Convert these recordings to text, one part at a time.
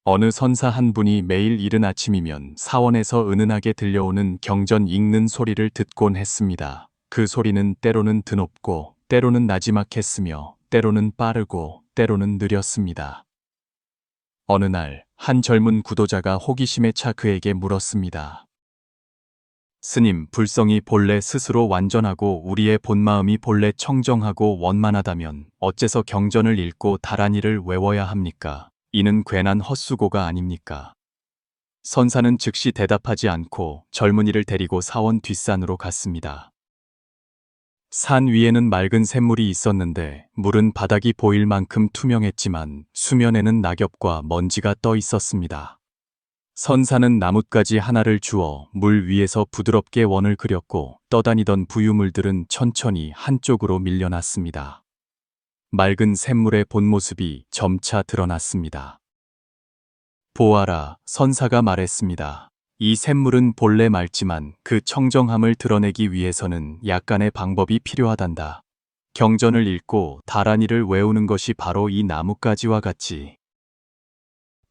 어느 선사 한 분이 매일 이른 아침이면 사원에서 은은하게 들려오는 경전 읽는 소리를 듣곤 했습니다. 그 소리는 때로는 드높고, 때로는 나지막했으며, 때로는 빠르고, 때로는 느렸습니다. 어느 날, 한 젊은 구도자가 호기심에 차 그에게 물었습니다. 스님, 불성이 본래 스스로 완전하고 우리의 본마음이 본래 청정하고 원만하다면 어째서 경전을 읽고 다란이를 외워야 합니까? 이는 괜한 헛수고가 아닙니까? 선사는 즉시 대답하지 않고 젊은이를 데리고 사원 뒷산으로 갔습니다. 산 위에는 맑은 샘물이 있었는데 물은 바닥이 보일 만큼 투명했지만 수면에는 낙엽과 먼지가 떠 있었습니다. 선사는 나뭇가지 하나를 주어 물 위에서 부드럽게 원을 그렸고 떠다니던 부유물들은 천천히 한쪽으로 밀려났습니다. 맑은 샘물의 본 모습이 점차 드러났습니다. 보아라, 선사가 말했습니다. 이 샘물은 본래 맑지만 그 청정함을 드러내기 위해서는 약간의 방법이 필요하단다. 경전을 읽고 다란이를 외우는 것이 바로 이 나뭇가지와 같지.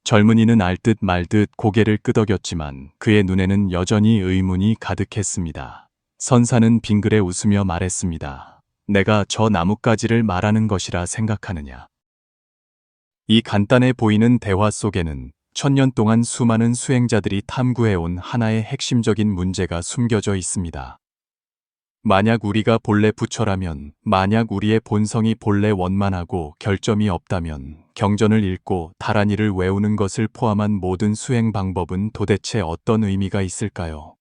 젊은이는 알듯 말듯 고개를 끄덕였지만 그의 눈에는 여전히 의문이 가득했습니다. 선사는 빙그레 웃으며 말했습니다. 내가 저 나뭇가지를 말하는 것이라 생각하느냐. 이 간단해 보이는 대화 속에는 천년 동안 수많은 수행자들이 탐구해온 하나의 핵심적인 문제가 숨겨져 있습니다. 만약 우리가 본래 부처라면, 만약 우리의 본성이 본래 원만하고 결점이 없다면 경전을 읽고 다란이를 외우는 것을 포함한 모든 수행 방법은 도대체 어떤 의미가 있을까요?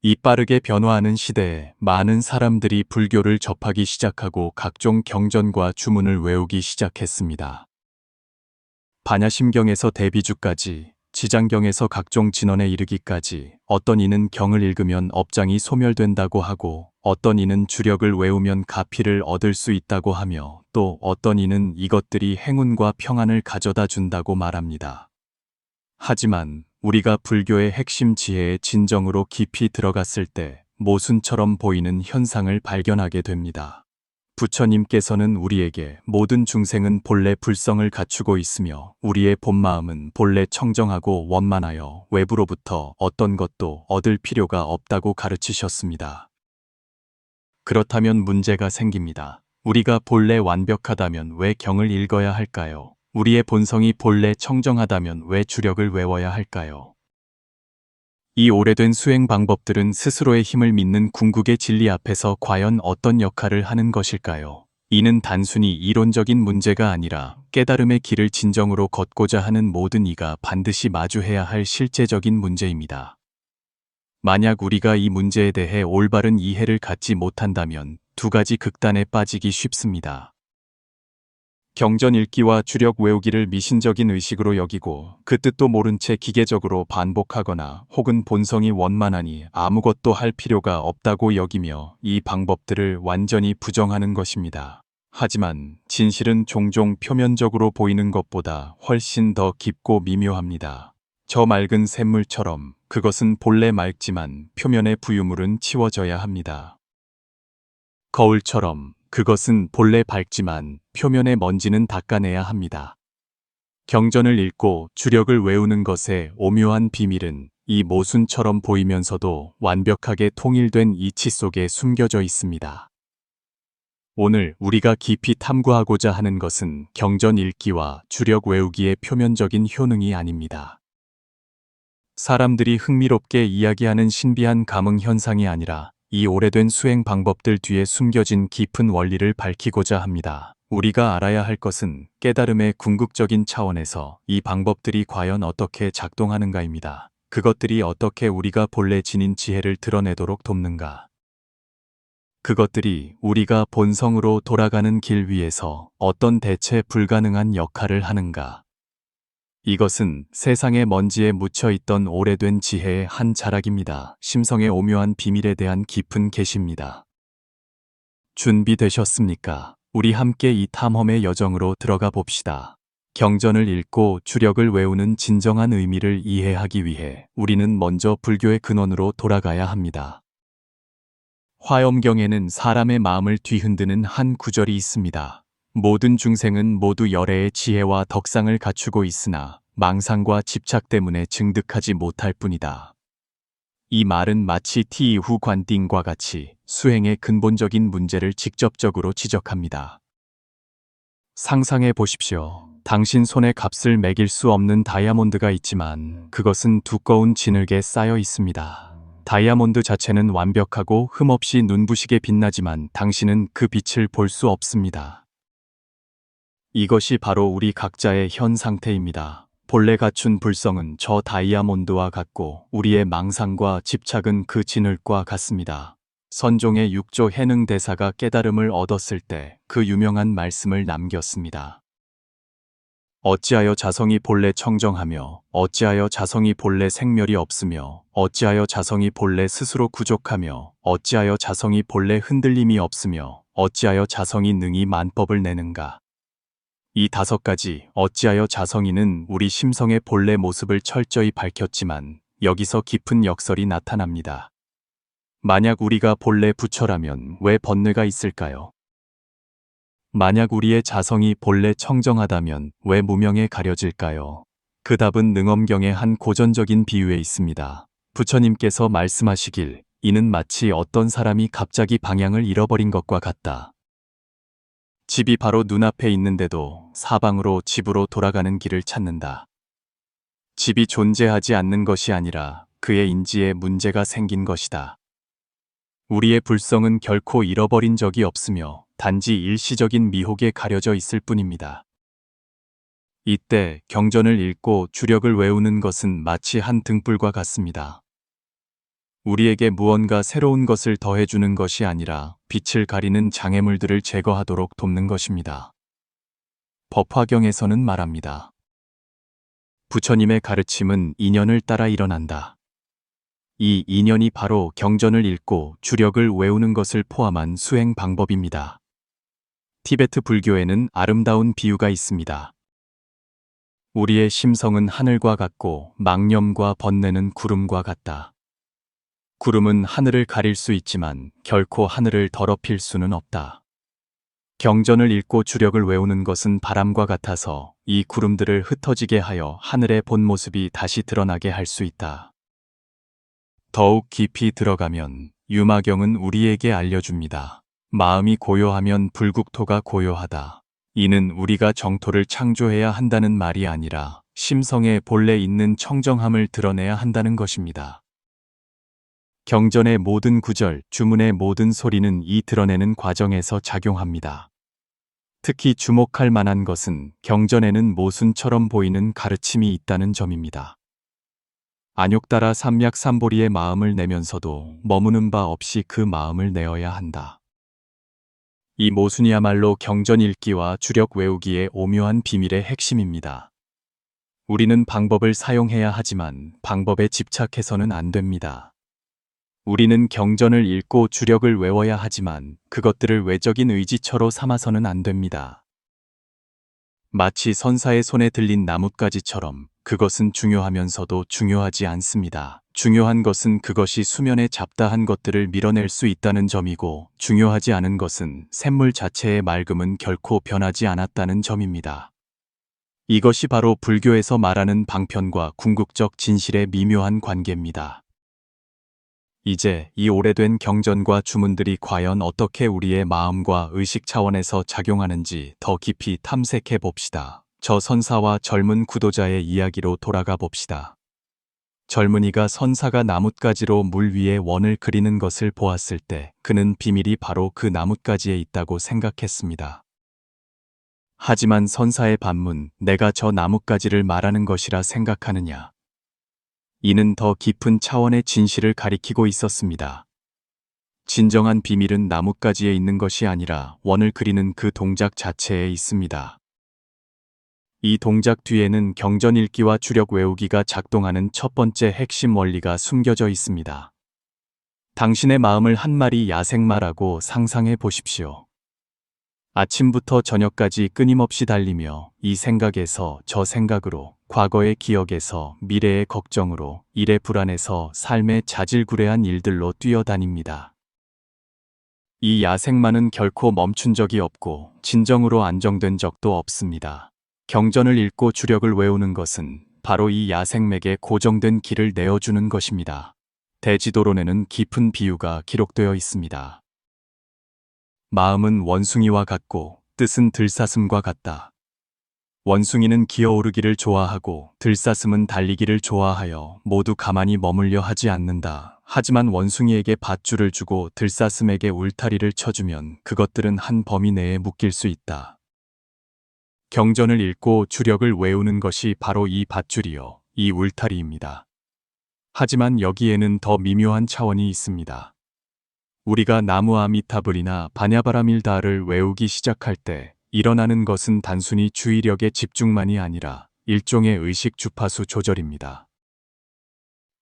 이 빠르게 변화하는 시대에 많은 사람들이 불교를 접하기 시작하고 각종 경전과 주문을 외우기 시작했습니다. 반야심경에서 대비주까지, 지장경에서 각종 진언에 이르기까지 어떤 이는 경을 읽으면 업장이 소멸된다고 하고 어떤 이는 주력을 외우면 가피를 얻을 수 있다고 하며 또 어떤 이는 이것들이 행운과 평안을 가져다 준다고 말합니다. 하지만 우리가 불교의 핵심 지혜의 진정으로 깊이 들어갔을 때 모순처럼 보이는 현상을 발견하게 됩니다. 부처님께서는 우리에게 모든 중생은 본래 불성을 갖추고 있으며 우리의 본마음은 본래 청정하고 원만하여 외부로부터 어떤 것도 얻을 필요가 없다고 가르치셨습니다. 그렇다면 문제가 생깁니다. 우리가 본래 완벽하다면 왜 경을 읽어야 할까요? 우리의 본성이 본래 청정하다면 왜 주력을 외워야 할까요? 이 오래된 수행 방법들은 스스로의 힘을 믿는 궁극의 진리 앞에서 과연 어떤 역할을 하는 것일까요? 이는 단순히 이론적인 문제가 아니라 깨달음의 길을 진정으로 걷고자 하는 모든 이가 반드시 마주해야 할 실제적인 문제입니다. 만약 우리가 이 문제에 대해 올바른 이해를 갖지 못한다면 두 가지 극단에 빠지기 쉽습니다. 경전 읽기와 주력 외우기를 미신적인 의식으로 여기고 그 뜻도 모른 채 기계적으로 반복하거나 혹은 본성이 원만하니 아무것도 할 필요가 없다고 여기며 이 방법들을 완전히 부정하는 것입니다. 하지만 진실은 종종 표면적으로 보이는 것보다 훨씬 더 깊고 미묘합니다. 저 맑은 샘물처럼 그것은 본래 맑지만 표면의 부유물은 치워져야 합니다. 거울처럼 그것은 본래 밝지만 표면의 먼지는 닦아내야 합니다. 경전을 읽고 주력을 외우는 것의 오묘한 비밀은 이 모순처럼 보이면서도 완벽하게 통일된 이치 속에 숨겨져 있습니다. 오늘 우리가 깊이 탐구하고자 하는 것은 경전 읽기와 주력 외우기의 표면적인 효능이 아닙니다. 사람들이 흥미롭게 이야기하는 신비한 감흥 현상이 아니라 이 오래된 수행 방법들 뒤에 숨겨진 깊은 원리를 밝히고자 합니다. 우리가 알아야 할 것은 깨달음의 궁극적인 차원에서 이 방법들이 과연 어떻게 작동하는가입니다. 그것들이 어떻게 우리가 본래 지닌 지혜를 드러내도록 돕는가. 그것들이 우리가 본성으로 돌아가는 길 위에서 어떤 대체 불가능한 역할을 하는가. 이것은 세상의 먼지에 묻혀있던 오래된 지혜의 한 자락입니다. 심성의 오묘한 비밀에 대한 깊은 계시입니다. 준비되셨습니까? 우리 함께 이 탐험의 여정으로 들어가 봅시다. 경전을 읽고 주력을 외우는 진정한 의미를 이해하기 위해 우리는 먼저 불교의 근원으로 돌아가야 합니다. 화엄경에는 사람의 마음을 뒤흔드는 한 구절이 있습니다. 모든 중생은 모두 열애의 지혜와 덕상을 갖추고 있으나 망상과 집착 때문에 증득하지 못할 뿐이다. 이 말은 마치 티이후 관띵과 같이 수행의 근본적인 문제를 직접적으로 지적합니다. 상상해 보십시오. 당신 손에 값을 매길 수 없는 다이아몬드가 있지만 그것은 두꺼운 진흙에 쌓여 있습니다. 다이아몬드 자체는 완벽하고 흠없이 눈부시게 빛나지만 당신은 그 빛을 볼 수 없습니다. 이것이 바로 우리 각자의 현 상태입니다. 본래 갖춘 불성은 저 다이아몬드와 같고 우리의 망상과 집착은 그 진흙과 같습니다. 선종의 6조 해능 대사가 깨달음을 얻었을 때 그 유명한 말씀을 남겼습니다. 어찌하여 자성이 본래 청정하며 어찌하여 자성이 본래 생멸이 없으며 어찌하여 자성이 본래 스스로 구족하며 어찌하여 자성이 본래 흔들림이 없으며 어찌하여 자성이 능히 만법을 내는가. 이 5가지 어찌하여 자성이는 우리 심성의 본래 모습을 철저히 밝혔지만 여기서 깊은 역설이 나타납니다. 만약 우리가 본래 부처라면 왜 번뇌가 있을까요? 만약 우리의 자성이 본래 청정하다면 왜 무명에 가려질까요? 그 답은 능엄경의 한 고전적인 비유에 있습니다. 부처님께서 말씀하시길 이는 마치 어떤 사람이 갑자기 방향을 잃어버린 것과 같다. 집이 바로 눈앞에 있는데도 사방으로 집으로 돌아가는 길을 찾는다. 집이 존재하지 않는 것이 아니라 그의 인지에 문제가 생긴 것이다. 우리의 불성은 결코 잃어버린 적이 없으며 단지 일시적인 미혹에 가려져 있을 뿐입니다. 이때 경전을 읽고 주력을 외우는 것은 마치 한 등불과 같습니다. 우리에게 무언가 새로운 것을 더해주는 것이 아니라 빛을 가리는 장애물들을 제거하도록 돕는 것입니다. 법화경에서는 말합니다. 부처님의 가르침은 인연을 따라 일어난다. 이 인연이 바로 경전을 읽고 주력을 외우는 것을 포함한 수행 방법입니다. 티베트 불교에는 아름다운 비유가 있습니다. 우리의 심성은 하늘과 같고 망념과 번뇌는 구름과 같다. 구름은 하늘을 가릴 수 있지만 결코 하늘을 더럽힐 수는 없다. 경전을 읽고 주력을 외우는 것은 바람과 같아서 이 구름들을 흩어지게 하여 하늘의 본 모습이 다시 드러나게 할 수 있다. 더욱 깊이 들어가면 유마경은 우리에게 알려줍니다. 마음이 고요하면 불국토가 고요하다. 이는 우리가 정토를 창조해야 한다는 말이 아니라 심성에 본래 있는 청정함을 드러내야 한다는 것입니다. 경전의 모든 구절, 주문의 모든 소리는 이 드러내는 과정에서 작용합니다. 특히 주목할 만한 것은 경전에는 모순처럼 보이는 가르침이 있다는 점입니다. 안욕따라 삼약삼보리의 마음을 내면서도 머무는 바 없이 그 마음을 내어야 한다. 이 모순이야말로 경전 읽기와 주력 외우기의 오묘한 비밀의 핵심입니다. 우리는 방법을 사용해야 하지만 방법에 집착해서는 안 됩니다. 우리는 경전을 읽고 주력을 외워야 하지만 그것들을 외적인 의지처로 삼아서는 안 됩니다. 마치 선사의 손에 들린 나뭇가지처럼 그것은 중요하면서도 중요하지 않습니다. 중요한 것은 그것이 수면에 잡다한 것들을 밀어낼 수 있다는 점이고 중요하지 않은 것은 샘물 자체의 맑음은 결코 변하지 않았다는 점입니다. 이것이 바로 불교에서 말하는 방편과 궁극적 진실의 미묘한 관계입니다. 이제 이 오래된 경전과 주문들이 과연 어떻게 우리의 마음과 의식 차원에서 작용하는지 더 깊이 탐색해 봅시다. 저 선사와 젊은 구도자의 이야기로 돌아가 봅시다. 젊은이가 선사가 나뭇가지로 물 위에 원을 그리는 것을 보았을 때 그는 비밀이 바로 그 나뭇가지에 있다고 생각했습니다. 하지만 선사의 반문, 내가 저 나뭇가지를 말하는 것이라 생각하느냐? 이는 더 깊은 차원의 진실을 가리키고 있었습니다. 진정한 비밀은 나뭇가지에 있는 것이 아니라 원을 그리는 그 동작 자체에 있습니다. 이 동작 뒤에는 경전 읽기와 주력 외우기가 작동하는 첫 번째 핵심 원리가 숨겨져 있습니다. 당신의 마음을 한 마리 야생마라고 상상해 보십시오. 아침부터 저녁까지 끊임없이 달리며 이 생각에서 저 생각으로, 과거의 기억에서 미래의 걱정으로, 일의 불안에서 삶의 자질구레한 일들로 뛰어다닙니다. 이 야생마는 결코 멈춘 적이 없고 진정으로 안정된 적도 없습니다. 경전을 읽고 주력을 외우는 것은 바로 이 야생맥에 고정된 길을 내어주는 것입니다. 대지도론에는 깊은 비유가 기록되어 있습니다. 마음은 원숭이와 같고 뜻은 들사슴과 같다. 원숭이는 기어오르기를 좋아하고 들사슴은 달리기를 좋아하여 모두 가만히 머물려 하지 않는다. 하지만 원숭이에게 밧줄을 주고 들사슴에게 울타리를 쳐주면 그것들은 한 범위 내에 묶일 수 있다. 경전을 읽고 주력을 외우는 것이 바로 이 밧줄이요, 이 울타리입니다. 하지만 여기에는 더 미묘한 차원이 있습니다. 우리가 나무 아미타불이나 바냐바라밀다를 외우기 시작할 때 일어나는 것은 단순히 주의력의 집중만이 아니라 일종의 의식 주파수 조절입니다.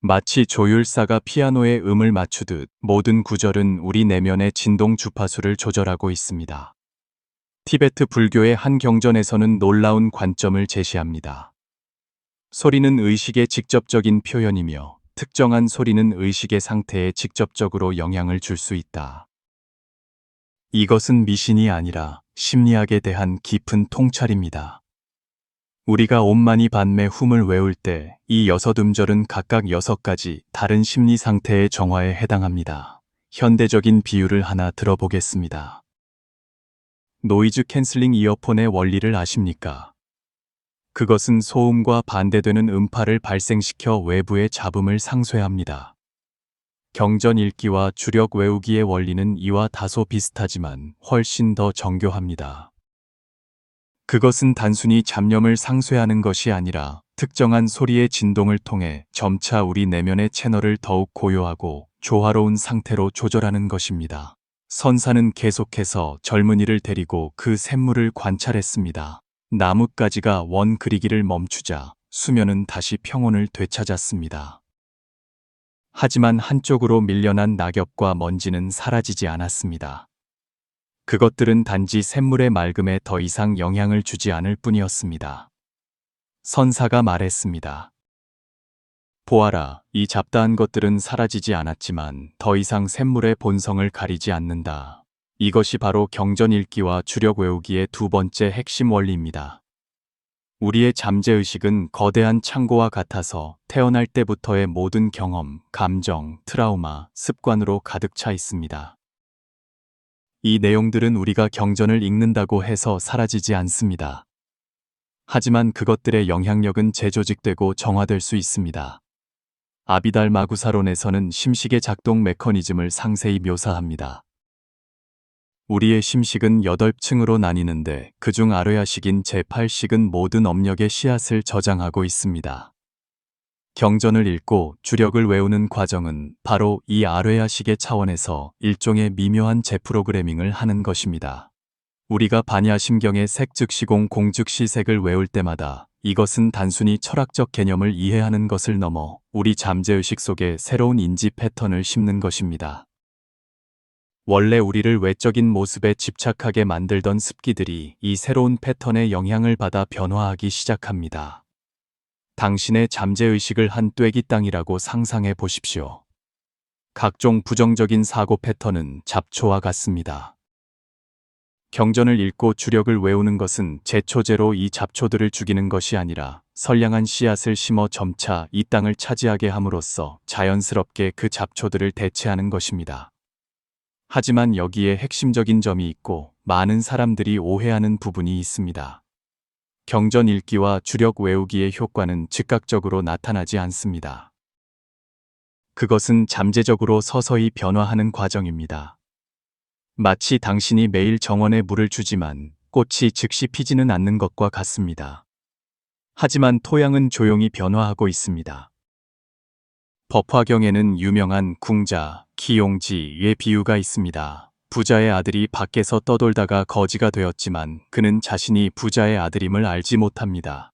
마치 조율사가 피아노에 음을 맞추듯 모든 구절은 우리 내면의 진동 주파수를 조절하고 있습니다. 티베트 불교의 한 경전에서는 놀라운 관점을 제시합니다. 소리는 의식의 직접적인 표현이며 특정한 소리는 의식의 상태에 직접적으로 영향을 줄 수 있다. 이것은 미신이 아니라 심리학에 대한 깊은 통찰입니다. 우리가 옴마니 반메 훔을 외울 때 이 6음절은 각각 6가지 다른 심리 상태의 정화에 해당합니다. 현대적인 비유를 하나 들어보겠습니다. 노이즈 캔슬링 이어폰의 원리를 아십니까? 그것은 소음과 반대되는 음파를 발생시켜 외부의 잡음을 상쇄합니다. 경전 읽기와 주력 외우기의 원리는 이와 다소 비슷하지만 훨씬 더 정교합니다. 그것은 단순히 잡념을 상쇄하는 것이 아니라 특정한 소리의 진동을 통해 점차 우리 내면의 채널을 더욱 고요하고 조화로운 상태로 조절하는 것입니다. 선사는 계속해서 젊은이를 데리고 그 샘물을 관찰했습니다. 나뭇가지가 원 그리기를 멈추자 수면은 다시 평온을 되찾았습니다. 하지만 한쪽으로 밀려난 낙엽과 먼지는 사라지지 않았습니다. 그것들은 단지 샘물의 맑음에 더 이상 영향을 주지 않을 뿐이었습니다. 선사가 말했습니다. 보아라, 이 잡다한 것들은 사라지지 않았지만 더 이상 샘물의 본성을 가리지 않는다. 이것이 바로 경전 읽기와 주력 외우기의 두 번째 핵심 원리입니다. 우리의 잠재의식은 거대한 창고와 같아서 태어날 때부터의 모든 경험, 감정, 트라우마, 습관으로 가득 차 있습니다. 이 내용들은 우리가 경전을 읽는다고 해서 사라지지 않습니다. 하지만 그것들의 영향력은 재조직되고 정화될 수 있습니다. 아비달 마구사론에서는 심식의 작동 메커니즘을 상세히 묘사합니다. 우리의 심식은 8층으로 나뉘는데 그중 아뢰야식인 제8식은 모든 업력의 씨앗을 저장하고 있습니다. 경전을 읽고 주력을 외우는 과정은 바로 이 아뢰야식의 차원에서 일종의 미묘한 재프로그래밍을 하는 것입니다. 우리가 반야심경의 색즉시공 공즉시색을 외울 때마다 이것은 단순히 철학적 개념을 이해하는 것을 넘어 우리 잠재의식 속에 새로운 인지 패턴을 심는 것입니다. 원래 우리를 외적인 모습에 집착하게 만들던 습기들이 이 새로운 패턴의 영향을 받아 변화하기 시작합니다. 당신의 잠재의식을 한 쐐기 땅이라고 상상해 보십시오. 각종 부정적인 사고 패턴은 잡초와 같습니다. 경전을 읽고 주력을 외우는 것은 제초제로 이 잡초들을 죽이는 것이 아니라 선량한 씨앗을 심어 점차 이 땅을 차지하게 함으로써 자연스럽게 그 잡초들을 대체하는 것입니다. 하지만 여기에 핵심적인 점이 있고 많은 사람들이 오해하는 부분이 있습니다. 경전 읽기와 주력 외우기의 효과는 즉각적으로 나타나지 않습니다. 그것은 잠재적으로 서서히 변화하는 과정입니다. 마치 당신이 매일 정원에 물을 주지만 꽃이 즉시 피지는 않는 것과 같습니다. 하지만 토양은 조용히 변화하고 있습니다. 법화경에는 유명한 궁자, 기용지의 비유가 있습니다. 부자의 아들이 밖에서 떠돌다가 거지가 되었지만 그는 자신이 부자의 아들임을 알지 못합니다.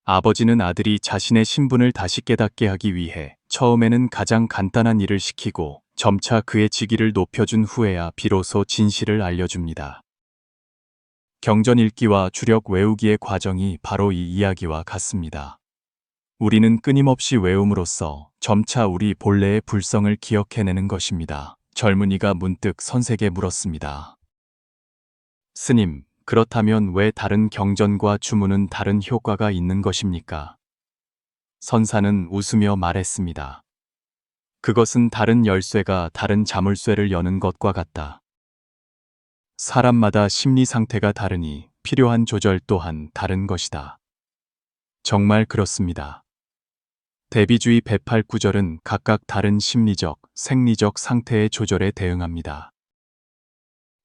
아버지는 아들이 자신의 신분을 다시 깨닫게 하기 위해 처음에는 가장 간단한 일을 시키고 점차 그의 직위를 높여준 후에야 비로소 진실을 알려줍니다. 경전 읽기와 주력 외우기의 과정이 바로 이 이야기와 같습니다. 우리는 끊임없이 외움으로써 점차 우리 본래의 불성을 기억해내는 것입니다. 젊은이가 문득 선생에게 물었습니다. 스님, 그렇다면 왜 다른 경전과 주문은 다른 효과가 있는 것입니까? 선사는 웃으며 말했습니다. 그것은 다른 열쇠가 다른 자물쇠를 여는 것과 같다. 사람마다 심리 상태가 다르니 필요한 조절 또한 다른 것이다. 정말 그렇습니다. 대비주의 108구절은 각각 다른 심리적, 생리적 상태의 조절에 대응합니다.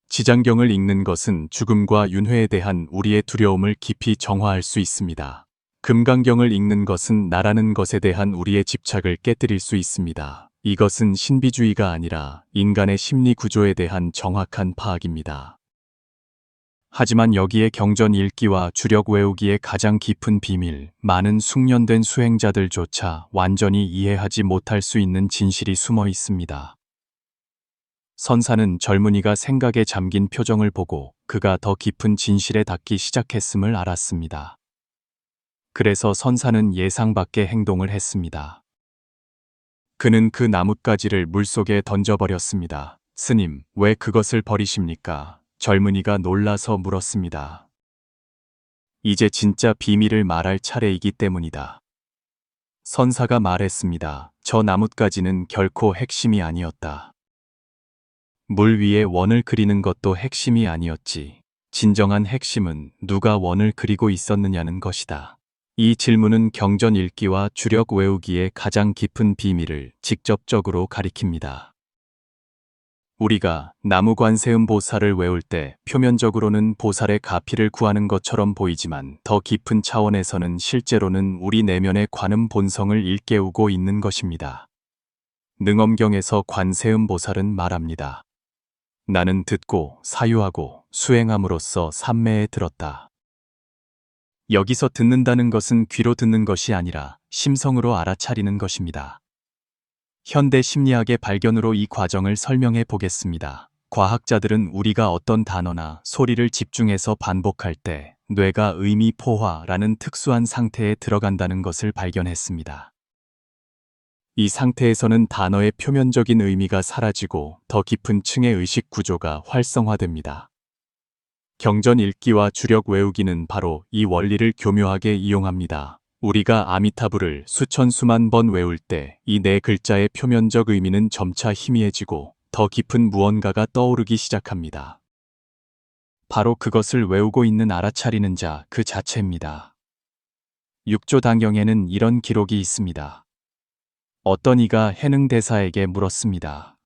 지장경을 읽는 것은 죽음과 윤회에 대한 우리의 두려움을 깊이 정화할 수 있습니다. 금강경을 읽는 것은 나라는 것에 대한 우리의 집착을 깨뜨릴 수 있습니다. 이것은 신비주의가 아니라 인간의 심리 구조에 대한 정확한 파악입니다. 하지만 여기에 경전 읽기와 주력 외우기의 가장 깊은 비밀, 많은 숙련된 수행자들조차 완전히 이해하지 못할 수 있는 진실이 숨어 있습니다. 선사는 젊은이가 생각에 잠긴 표정을 보고 그가 더 깊은 진실에 닿기 시작했음을 알았습니다. 그래서 선사는 예상 밖의 행동을 했습니다. 그는 그 나뭇가지를 물속에 던져버렸습니다. 스님, 왜 그것을 버리십니까? 젊은이가 놀라서 물었습니다. 이제 진짜 비밀을 말할 차례이기 때문이다. 선사가 말했습니다. 저 나뭇가지는 결코 핵심이 아니었다. 물 위에 원을 그리는 것도 핵심이 아니었지. 진정한 핵심은 누가 원을 그리고 있었느냐는 것이다. 이 질문은 경전 읽기와 주력 외우기의 가장 깊은 비밀을 직접적으로 가리킵니다. 우리가 나무관세음 보살을 외울 때 표면적으로는 보살의 가피를 구하는 것처럼 보이지만 더 깊은 차원에서는 실제로는 우리 내면의 관음 본성을 일깨우고 있는 것입니다. 능엄경에서 관세음 보살은 말합니다. 나는 듣고 사유하고 수행함으로써 삼매에 들었다. 여기서 듣는다는 것은 귀로 듣는 것이 아니라 심성으로 알아차리는 것입니다. 현대 심리학의 발견으로 이 과정을 설명해 보겠습니다. 과학자들은 우리가 어떤 단어나 소리를 집중해서 반복할 때 뇌가 의미 포화라는 특수한 상태에 들어간다는 것을 발견했습니다. 이 상태에서는 단어의 표면적인 의미가 사라지고 더 깊은 층의 의식 구조가 활성화됩니다. 경전 읽기와 주력 외우기는 바로 이 원리를 교묘하게 이용합니다. 우리가 아미타불을 수천 수만 번 외울 때 이 네 글자의 표면적 의미는 점차 희미해지고 더 깊은 무언가가 떠오르기 시작합니다. 바로 그것을 외우고 있는 알아차리는 자 그 자체입니다. 육조당경에는 이런 기록이 있습니다. 어떤 이가 해능대사에게 물었습니다.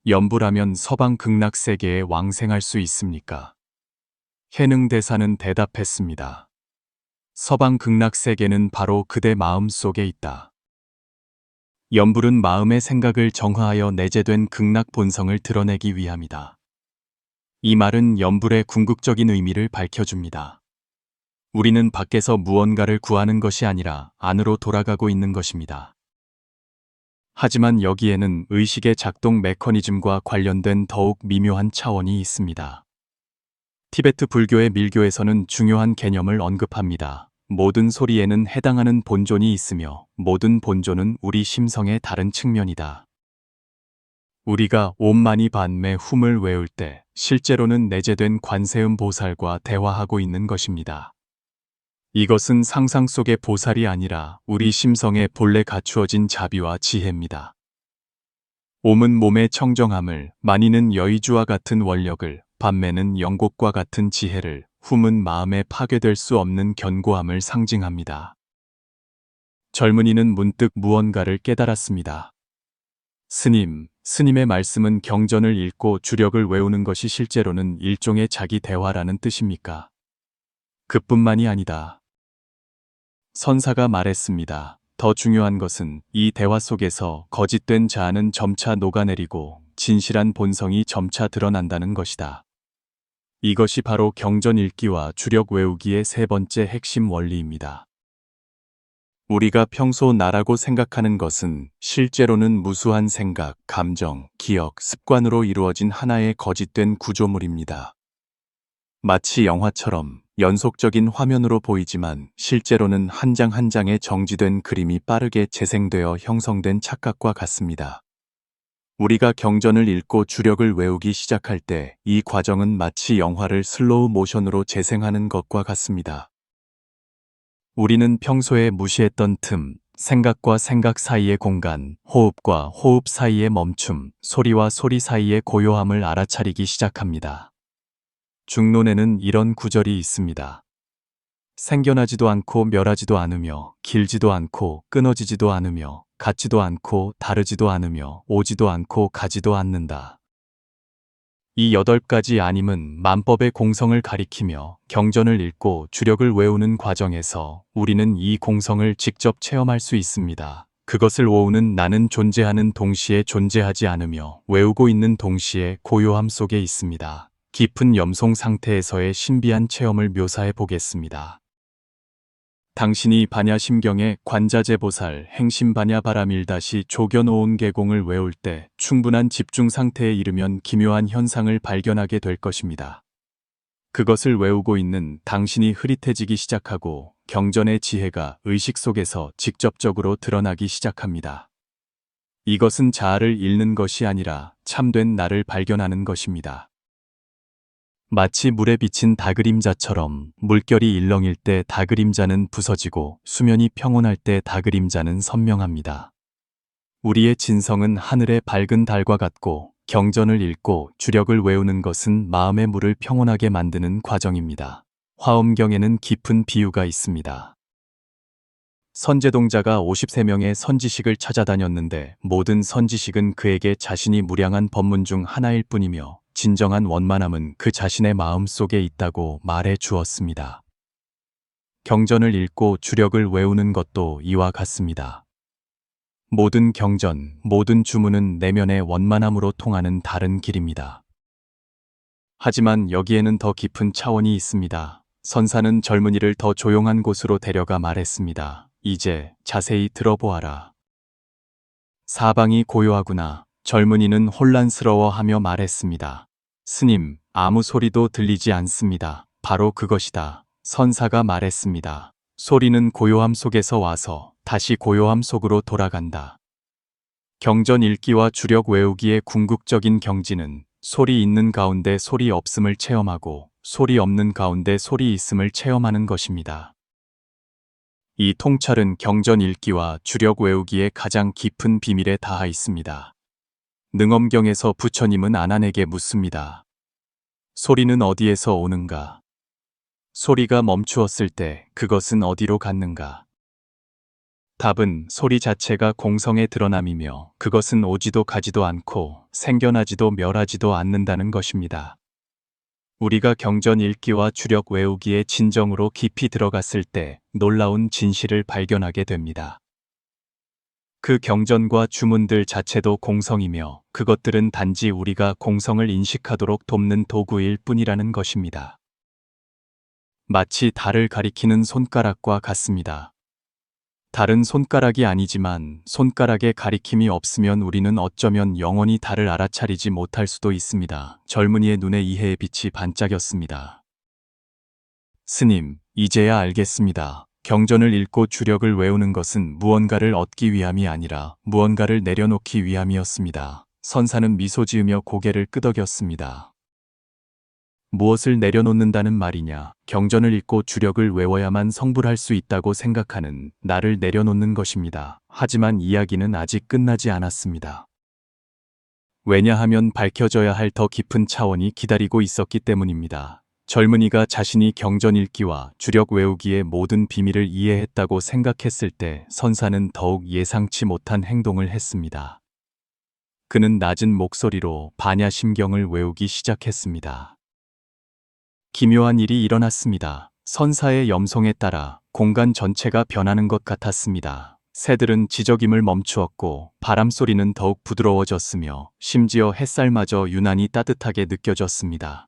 염불하면 서방 극락세계에 왕생할 수 있습니까? 해능대사는 대답했습니다. 서방 극락세계는 바로 그대 마음 속에 있다. 염불은 마음의 생각을 정화하여 내재된 극락 본성을 드러내기 위함이다. 이 말은 염불의 궁극적인 의미를 밝혀줍니다. 우리는 밖에서 무언가를 구하는 것이 아니라 안으로 돌아가고 있는 것입니다. 하지만 여기에는 의식의 작동 메커니즘과 관련된 더욱 미묘한 차원이 있습니다. 티베트 불교의 밀교에서는 중요한 개념을 언급합니다. 모든 소리에는 해당하는 본존이 있으며 모든 본존은 우리 심성의 다른 측면이다. 우리가 옴마니 반메 훔을 외울 때 실제로는 내재된 관세음 보살과 대화하고 있는 것입니다. 이것은 상상 속의 보살이 아니라 우리 심성에 본래 갖추어진 자비와 지혜입니다. 옴은 몸의 청정함을, 마니는 여의주와 같은 원력을, 반매는 영곡과 같은 지혜를, 훔은 마음에 파괴될 수 없는 견고함을 상징합니다. 젊은이는 문득 무언가를 깨달았습니다. 스님의 말씀은 경전을 읽고 주력을 외우는 것이 실제로는 일종의 자기 대화라는 뜻입니까? 그뿐만이 아니다. 선사가 말했습니다. 더 중요한 것은 이 대화 속에서 거짓된 자아는 점차 녹아내리고 진실한 본성이 점차 드러난다는 것이다. 이것이 바로 경전 읽기와 주력 외우기의 세 번째 핵심 원리입니다. 우리가 평소 나라고 생각하는 것은 실제로는 무수한 생각, 감정, 기억, 습관으로 이루어진 하나의 거짓된 구조물입니다. 마치 영화처럼 연속적인 화면으로 보이지만 실제로는 한 장 한 장의 정지된 그림이 빠르게 재생되어 형성된 착각과 같습니다. 우리가 경전을 읽고 주력을 외우기 시작할 때 이 과정은 마치 영화를 슬로우 모션으로 재생하는 것과 같습니다. 우리는 평소에 무시했던 틈, 생각과 생각 사이의 공간, 호흡과 호흡 사이의 멈춤, 소리와 소리 사이의 고요함을 알아차리기 시작합니다. 중론에는 이런 구절이 있습니다. 생겨나지도 않고 멸하지도 않으며 길지도 않고 끊어지지도 않으며 같지도 않고 다르지도 않으며 오지도 않고 가지도 않는다. 이 8가지 아님은 만법의 공성을 가리키며 경전을 읽고 주력을 외우는 과정에서 우리는 이 공성을 직접 체험할 수 있습니다. 그것을 오우는 나는 존재하는 동시에 존재하지 않으며 외우고 있는 동시에 고요함 속에 있습니다. 깊은 염송 상태에서의 신비한 체험을 묘사해 보겠습니다. 당신이 반야심경의 관자재보살 행심반야바라밀다시 조견오온 계공을 외울 때 충분한 집중 상태에 이르면 기묘한 현상을 발견하게 될 것입니다. 그것을 외우고 있는 당신이 흐릿해지기 시작하고 경전의 지혜가 의식 속에서 직접적으로 드러나기 시작합니다. 이것은 자아를 잃는 것이 아니라 참된 나를 발견하는 것입니다. 마치 물에 비친 다그림자처럼 물결이 일렁일 때 다그림자는 부서지고 수면이 평온할 때 다그림자는 선명합니다. 우리의 진성은 하늘의 밝은 달과 같고 경전을 읽고 주력을 외우는 것은 마음의 물을 평온하게 만드는 과정입니다. 화엄경에는 깊은 비유가 있습니다. 선제동자가 53명의 선지식을 찾아다녔는데 모든 선지식은 그에게 자신이 무량한 법문 중 하나일 뿐이며 진정한 원만함은 그 자신의 마음 속에 있다고 말해 주었습니다. 경전을 읽고 주력을 외우는 것도 이와 같습니다. 모든 경전, 모든 주문은 내면의 원만함으로 통하는 다른 길입니다. 하지만 여기에는 더 깊은 차원이 있습니다. 선사는 젊은이를 더 조용한 곳으로 데려가 말했습니다. 이제 자세히 들어보아라. 사방이 고요하구나. 젊은이는 혼란스러워하며 말했습니다. 스님, 아무 소리도 들리지 않습니다. 바로 그것이다. 선사가 말했습니다. 소리는 고요함 속에서 와서 다시 고요함 속으로 돌아간다. 경전 읽기와 주력 외우기의 궁극적인 경지는 소리 있는 가운데 소리 없음을 체험하고 소리 없는 가운데 소리 있음을 체험하는 것입니다. 이 통찰은 경전 읽기와 주력 외우기의 가장 깊은 비밀에 닿아 있습니다. 능엄경에서 부처님은 아난에게 묻습니다. 소리는 어디에서 오는가? 소리가 멈추었을 때 그것은 어디로 갔는가? 답은 소리 자체가 공성의 드러남이며 그것은 오지도 가지도 않고 생겨나지도 멸하지도 않는다는 것입니다. 우리가 경전 읽기와 주력 외우기에 진정으로 깊이 들어갔을 때 놀라운 진실을 발견하게 됩니다. 그 경전과 주문들 자체도 공성이며 그것들은 단지 우리가 공성을 인식하도록 돕는 도구일 뿐이라는 것입니다. 마치 달을 가리키는 손가락과 같습니다. 달은 손가락이 아니지만 손가락에 가리킴이 없으면 우리는 어쩌면 영원히 달을 알아차리지 못할 수도 있습니다. 젊은이의 눈에 이해의 빛이 반짝였습니다. 스님, 이제야 알겠습니다. 경전을 읽고 주력을 외우는 것은 무언가를 얻기 위함이 아니라 무언가를 내려놓기 위함이었습니다. 선사는 미소 지으며 고개를 끄덕였습니다. 무엇을 내려놓는다는 말이냐? 경전을 읽고 주력을 외워야만 성불할 수 있다고 생각하는 나를 내려놓는 것입니다. 하지만 이야기는 아직 끝나지 않았습니다. 왜냐하면 밝혀져야 할 더 깊은 차원이 기다리고 있었기 때문입니다. 젊은이가 자신이 경전 읽기와 주력 외우기의 모든 비밀을 이해했다고 생각했을 때 선사는 더욱 예상치 못한 행동을 했습니다. 그는 낮은 목소리로 반야심경을 외우기 시작했습니다. 기묘한 일이 일어났습니다. 선사의 염송에 따라 공간 전체가 변하는 것 같았습니다. 새들은 지저김을 멈추었고 바람소리는 더욱 부드러워졌으며 심지어 햇살마저 유난히 따뜻하게 느껴졌습니다.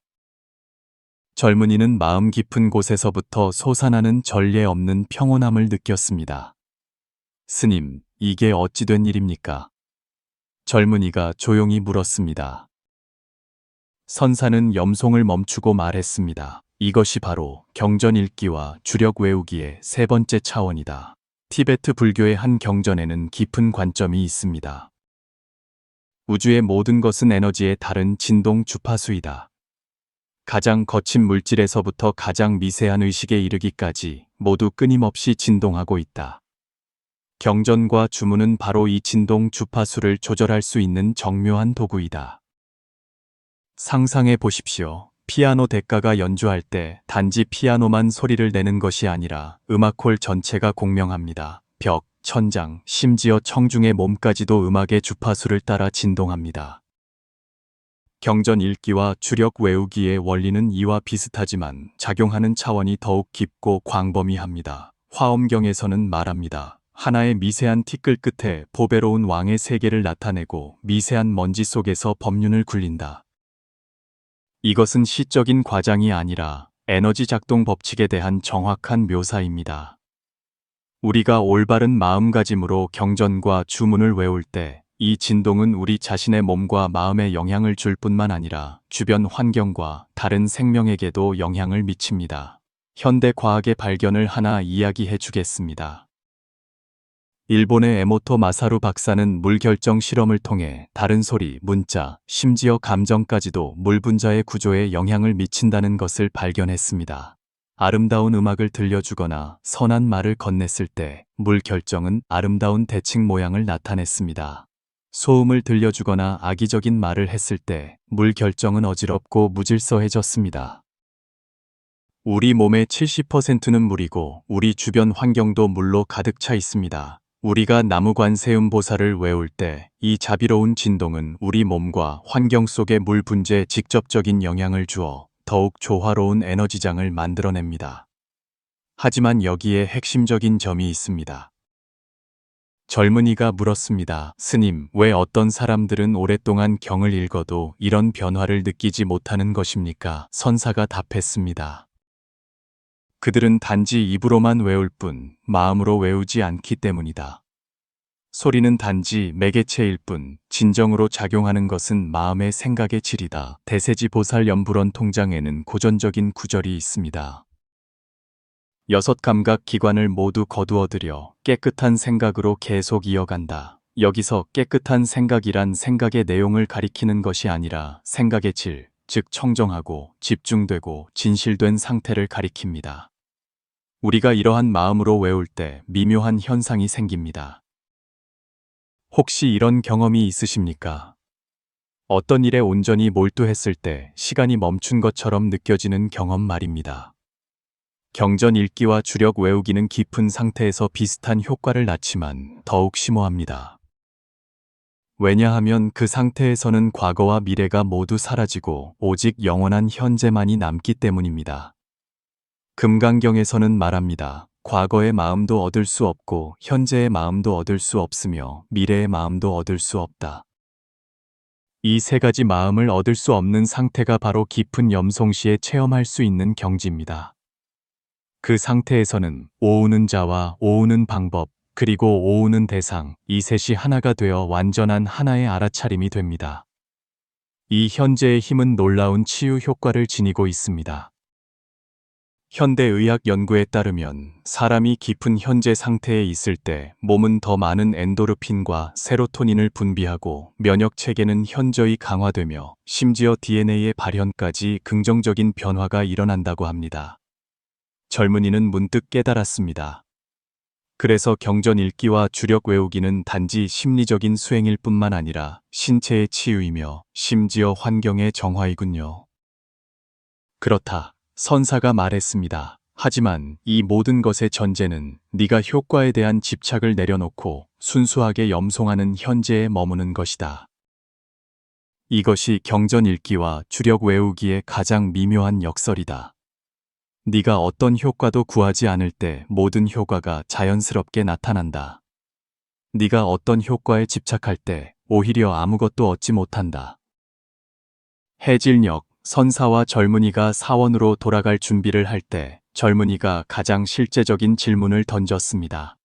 젊은이는 마음 깊은 곳에서부터 솟아나는 전례 없는 평온함을 느꼈습니다. 스님, 이게 어찌 된 일입니까? 젊은이가 조용히 물었습니다. 선사는 염송을 멈추고 말했습니다. 이것이 바로 경전 읽기와 주력 외우기의 세 번째 차원이다. 티베트 불교의 한 경전에는 깊은 관점이 있습니다. 우주의 모든 것은 에너지의 다른 진동 주파수이다. 가장 거친 물질에서부터 가장 미세한 의식에 이르기까지 모두 끊임없이 진동하고 있다. 경전과 주문은 바로 이 진동 주파수를 조절할 수 있는 정묘한 도구이다. 상상해 보십시오. 피아노 대가가 연주할 때 단지 피아노만 소리를 내는 것이 아니라 음악홀 전체가 공명합니다. 벽, 천장, 심지어 청중의 몸까지도 음악의 주파수를 따라 진동합니다. 경전 읽기와 주력 외우기의 원리는 이와 비슷하지만 작용하는 차원이 더욱 깊고 광범위합니다. 화엄경에서는 말합니다. 하나의 미세한 티끌 끝에 보배로운 왕의 세계를 나타내고 미세한 먼지 속에서 법륜을 굴린다. 이것은 시적인 과장이 아니라 에너지 작동 법칙에 대한 정확한 묘사입니다. 우리가 올바른 마음가짐으로 경전과 주문을 외울 때 이 진동은 우리 자신의 몸과 마음에 영향을 줄 뿐만 아니라 주변 환경과 다른 생명에게도 영향을 미칩니다. 현대 과학의 발견을 하나 이야기해 주겠습니다. 일본의 에모토 마사루 박사는 물결정 실험을 통해 다른 소리, 문자, 심지어 감정까지도 물 분자의 구조에 영향을 미친다는 것을 발견했습니다. 아름다운 음악을 들려주거나 선한 말을 건넸을 때 물결정은 아름다운 대칭 모양을 나타냈습니다. 소음을 들려주거나 악의적인 말을 했을 때 물결정은 어지럽고 무질서해졌습니다. 우리 몸의 70%는 물이고 우리 주변 환경도 물로 가득 차 있습니다. 우리가 나무관세음보살을 외울 때 이 자비로운 진동은 우리 몸과 환경 속의 물 분재에 직접적인 영향을 주어 더욱 조화로운 에너지장을 만들어냅니다. 하지만 여기에 핵심적인 점이 있습니다. 젊은이가 물었습니다. 스님, 왜 어떤 사람들은 오랫동안 경을 읽어도 이런 변화를 느끼지 못하는 것입니까? 선사가 답했습니다. 그들은 단지 입으로만 외울 뿐 마음으로 외우지 않기 때문이다. 소리는 단지 매개체일 뿐 진정으로 작용하는 것은 마음의 생각의 질이다. 대세지 보살 연불원 통장에는 고전적인 구절이 있습니다. 6 감각 기관을 모두 거두어들여 깨끗한 생각으로 계속 이어간다. 여기서 깨끗한 생각이란 생각의 내용을 가리키는 것이 아니라 생각의 질, 즉 청정하고 집중되고 진실된 상태를 가리킵니다. 우리가 이러한 마음으로 외울 때 미묘한 현상이 생깁니다. 혹시 이런 경험이 있으십니까? 어떤 일에 온전히 몰두했을 때 시간이 멈춘 것처럼 느껴지는 경험 말입니다. 경전 읽기와 주력 외우기는 깊은 상태에서 비슷한 효과를 낳지만 더욱 심오합니다. 왜냐하면 그 상태에서는 과거와 미래가 모두 사라지고 오직 영원한 현재만이 남기 때문입니다. 금강경에서는 말합니다. 과거의 마음도 얻을 수 없고 현재의 마음도 얻을 수 없으며 미래의 마음도 얻을 수 없다. 이 3가지 마음을 얻을 수 없는 상태가 바로 깊은 염송시에 체험할 수 있는 경지입니다. 그 상태에서는 오우는 자와 오우는 방법, 그리고 오우는 대상, 이 셋이 하나가 되어 완전한 하나의 알아차림이 됩니다. 이 현재의 힘은 놀라운 치유 효과를 지니고 있습니다. 현대의학 연구에 따르면 사람이 깊은 현재 상태에 있을 때 몸은 더 많은 엔도르핀과 세로토닌을 분비하고 면역 체계는 현저히 강화되며 심지어 DNA의 발현까지 긍정적인 변화가 일어난다고 합니다. 젊은이는 문득 깨달았습니다. 그래서 경전 읽기와 주력 외우기는 단지 심리적인 수행일 뿐만 아니라 신체의 치유이며 심지어 환경의 정화이군요. 그렇다. 선사가 말했습니다. 하지만 이 모든 것의 전제는 네가 효과에 대한 집착을 내려놓고 순수하게 염송하는 현재에 머무는 것이다. 이것이 경전 읽기와 주력 외우기의 가장 미묘한 역설이다. 네가 어떤 효과도 구하지 않을 때 모든 효과가 자연스럽게 나타난다. 네가 어떤 효과에 집착할 때 오히려 아무것도 얻지 못한다. 해질녘, 선사와 젊은이가 사원으로 돌아갈 준비를 할 때 젊은이가 가장 실제적인 질문을 던졌습니다.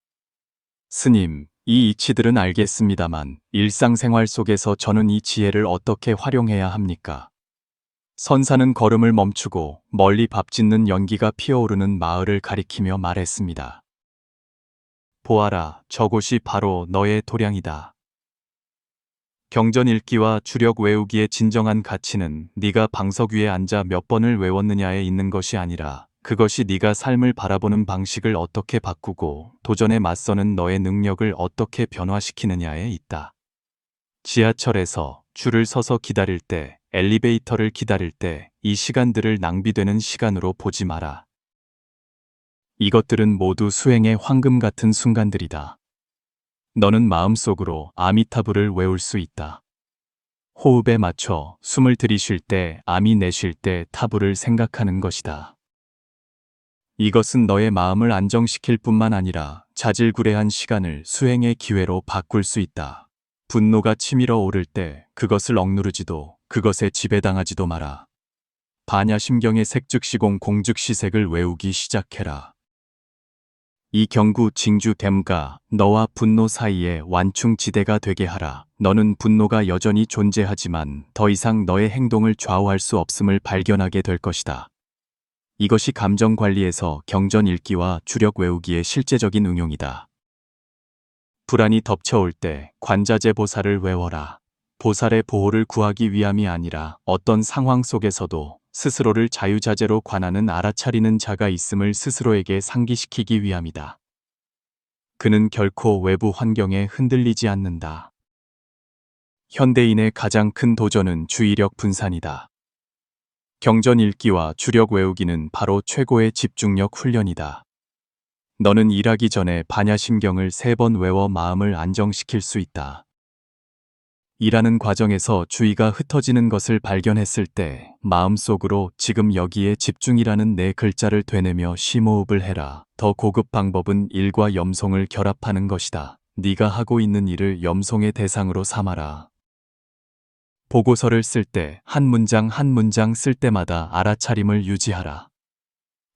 스님, 이 이치들은 알겠습니다만 일상생활 속에서 저는 이 지혜를 어떻게 활용해야 합니까? 선사는 걸음을 멈추고 멀리 밥 짓는 연기가 피어오르는 마을을 가리키며 말했습니다. 보아라, 저곳이 바로 너의 도량이다. 경전 읽기와 주력 외우기의 진정한 가치는 네가 방석 위에 앉아 몇 번을 외웠느냐에 있는 것이 아니라 그것이 네가 삶을 바라보는 방식을 어떻게 바꾸고 도전에 맞서는 너의 능력을 어떻게 변화시키느냐에 있다. 지하철에서 줄을 서서 기다릴 때, 엘리베이터를 기다릴 때 이 시간들을 낭비되는 시간으로 보지 마라. 이것들은 모두 수행의 황금 같은 순간들이다. 너는 마음속으로 아미타불을 외울 수 있다. 호흡에 맞춰 숨을 들이쉴 때, 아미 내쉴 때 타불을 생각하는 것이다. 이것은 너의 마음을 안정시킬 뿐만 아니라 자질구레한 시간을 수행의 기회로 바꿀 수 있다. 분노가 치밀어 오를 때 그것을 억누르지도 그것에 지배당하지도 마라. 반야심경의 색즉시공 공즉시색을 외우기 시작해라. 이 경구 징주댐가 너와 분노 사이의 완충지대가 되게 하라. 너는 분노가 여전히 존재하지만 더 이상 너의 행동을 좌우할 수 없음을 발견하게 될 것이다. 이것이 감정 관리에서 경전 읽기와 주력 외우기의 실제적인 응용이다. 불안이 덮쳐올 때 관자재 보살을 외워라. 보살의 보호를 구하기 위함이 아니라 어떤 상황 속에서도 스스로를 자유자재로 관하는 알아차리는 자가 있음을 스스로에게 상기시키기 위함이다. 그는 결코 외부 환경에 흔들리지 않는다. 현대인의 가장 큰 도전은 주의력 분산이다. 경전 읽기와 주력 외우기는 바로 최고의 집중력 훈련이다. 너는 일하기 전에 반야심경을 3번 외워 마음을 안정시킬 수 있다. 일하는 과정에서 주의가 흩어지는 것을 발견했을 때 마음속으로 지금 여기에 집중이라는 4글자를 되뇌며 심호흡을 해라. 더 고급 방법은 일과 염송을 결합하는 것이다. 네가 하고 있는 일을 염송의 대상으로 삼아라. 보고서를 쓸 때 한 문장 한 문장 쓸 때마다 알아차림을 유지하라.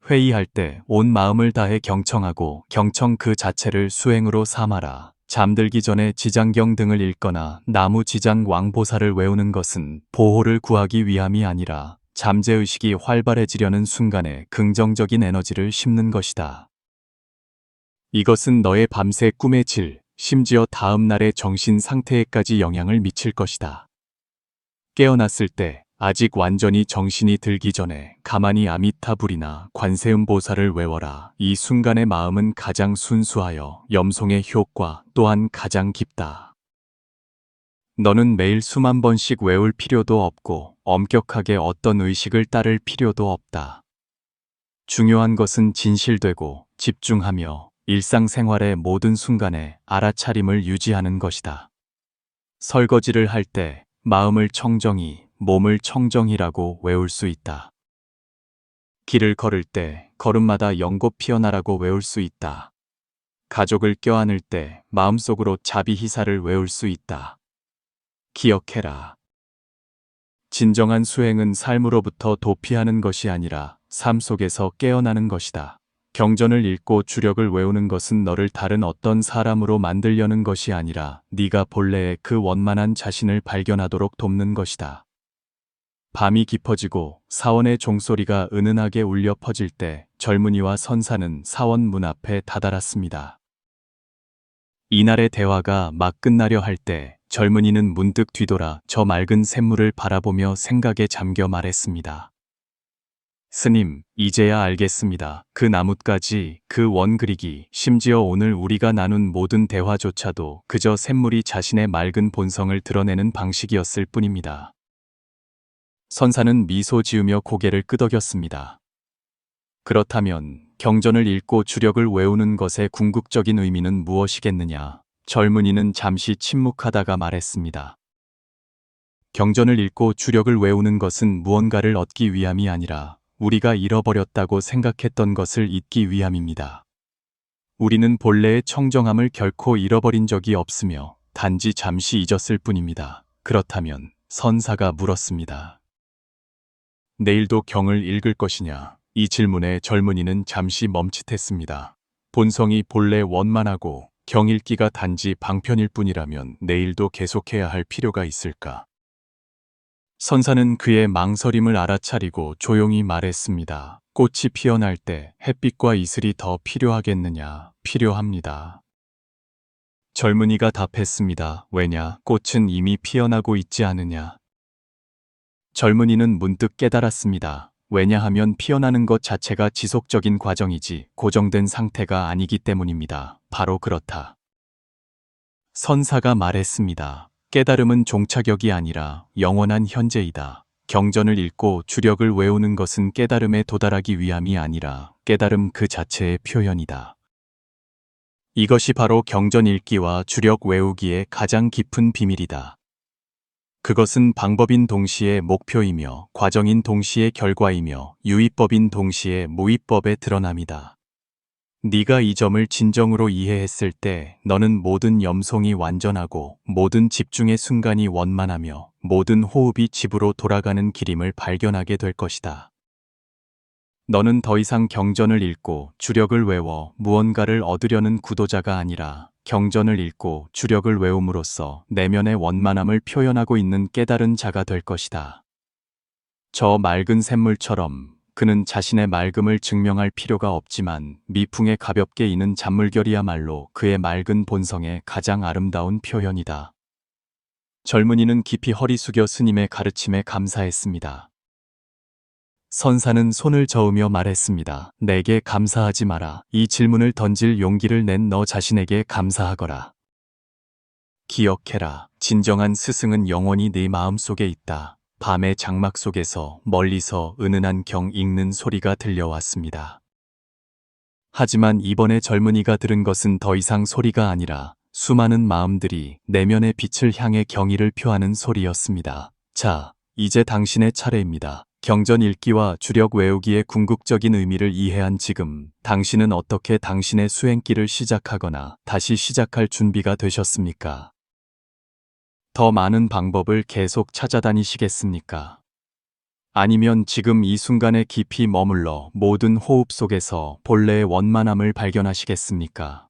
회의할 때 온 마음을 다해 경청하고 경청 그 자체를 수행으로 삼아라. 잠들기 전에 지장경 등을 읽거나 나무 지장 왕보살을 외우는 것은 보호를 구하기 위함이 아니라 잠재의식이 활발해지려는 순간에 긍정적인 에너지를 심는 것이다. 이것은 너의 밤새 꿈의 질, 심지어 다음 날의 정신 상태에까지 영향을 미칠 것이다. 깨어났을 때 아직 완전히 정신이 들기 전에 가만히 아미타불이나 관세음보살을 외워라. 이 순간의 마음은 가장 순수하여 염송의 효과 또한 가장 깊다. 너는 매일 수만 번씩 외울 필요도 없고 엄격하게 어떤 의식을 따를 필요도 없다. 중요한 것은 진실되고 집중하며 일상생활의 모든 순간에 알아차림을 유지하는 것이다. 설거지를 할 때 마음을 청정히, 몸을 청정히라고 외울 수 있다. 길을 걸을 때 걸음마다 연꽃 피어나라고 외울 수 있다. 가족을 껴안을 때 마음속으로 자비희사를 외울 수 있다. 기억해라. 진정한 수행은 삶으로부터 도피하는 것이 아니라 삶 속에서 깨어나는 것이다. 경전을 읽고 주력을 외우는 것은 너를 다른 어떤 사람으로 만들려는 것이 아니라 네가 본래의 그 원만한 자신을 발견하도록 돕는 것이다. 밤이 깊어지고 사원의 종소리가 은은하게 울려 퍼질 때 젊은이와 선사는 사원 문 앞에 다다랐습니다. 이날의 대화가 막 끝나려 할 때 젊은이는 문득 뒤돌아 저 맑은 샘물을 바라보며 생각에 잠겨 말했습니다. 스님, 이제야 알겠습니다. 그 나뭇가지, 그 원 그리기, 심지어 오늘 우리가 나눈 모든 대화조차도 그저 샘물이 자신의 맑은 본성을 드러내는 방식이었을 뿐입니다. 선사는 미소 지으며 고개를 끄덕였습니다. 그렇다면 경전을 읽고 주력을 외우는 것의 궁극적인 의미는 무엇이겠느냐? 젊은이는 잠시 침묵하다가 말했습니다. 경전을 읽고 주력을 외우는 것은 무언가를 얻기 위함이 아니라 우리가 잃어버렸다고 생각했던 것을 잊기 위함입니다. 우리는 본래의 청정함을 결코 잃어버린 적이 없으며 단지 잠시 잊었을 뿐입니다. 그렇다면 선사가 물었습니다. 내일도 경을 읽을 것이냐? 이 질문에 젊은이는 잠시 멈칫했습니다. 본성이 본래 원만하고 경 읽기가 단지 방편일 뿐이라면 내일도 계속해야 할 필요가 있을까? 선사는 그의 망설임을 알아차리고 조용히 말했습니다. 꽃이 피어날 때 햇빛과 이슬이 더 필요하겠느냐? 필요합니다. 젊은이가 답했습니다. 왜냐? 꽃은 이미 피어나고 있지 않으냐? 젊은이는 문득 깨달았습니다. 왜냐하면 피어나는 것 자체가 지속적인 과정이지 고정된 상태가 아니기 때문입니다. 바로 그렇다. 선사가 말했습니다. 깨달음은 종착역이 아니라 영원한 현재이다. 경전을 읽고 주력을 외우는 것은 깨달음에 도달하기 위함이 아니라 깨달음 그 자체의 표현이다. 이것이 바로 경전 읽기와 주력 외우기의 가장 깊은 비밀이다. 그것은 방법인 동시에 목표이며 과정인 동시에 결과이며 유의법인 동시에 무의법의 드러남이다. 네가 이 점을 진정으로 이해했을 때 너는 모든 염송이 완전하고 모든 집중의 순간이 원만하며 모든 호흡이 집으로 돌아가는 길임을 발견하게 될 것이다. 너는 더 이상 경전을 읽고 주력을 외워 무언가를 얻으려는 구도자가 아니라 경전을 읽고 주력을 외움으로써 내면의 원만함을 표현하고 있는 깨달은 자가 될 것이다. 저 맑은 샘물처럼 그는 자신의 맑음을 증명할 필요가 없지만 미풍에 가볍게 이는 잔물결이야말로 그의 맑은 본성의 가장 아름다운 표현이다. 젊은이는 깊이 허리 숙여 스님의 가르침에 감사했습니다. 선사는 손을 저으며 말했습니다. 내게 감사하지 마라. 이 질문을 던질 용기를 낸 너 자신에게 감사하거라. 기억해라. 진정한 스승은 영원히 네 마음속에 있다. 밤의 장막 속에서 멀리서 은은한 경 읽는 소리가 들려왔습니다. 하지만 이번에 젊은이가 들은 것은 더 이상 소리가 아니라 수많은 마음들이 내면의 빛을 향해 경의를 표하는 소리였습니다. 자, 이제 당신의 차례입니다. 경전 읽기와 주력 외우기의 궁극적인 의미를 이해한 지금, 당신은 어떻게 당신의 수행길을 시작하거나 다시 시작할 준비가 되셨습니까? 더 많은 방법을 계속 찾아다니시겠습니까? 아니면 지금 이 순간에 깊이 머물러 모든 호흡 속에서 본래의 원만함을 발견하시겠습니까?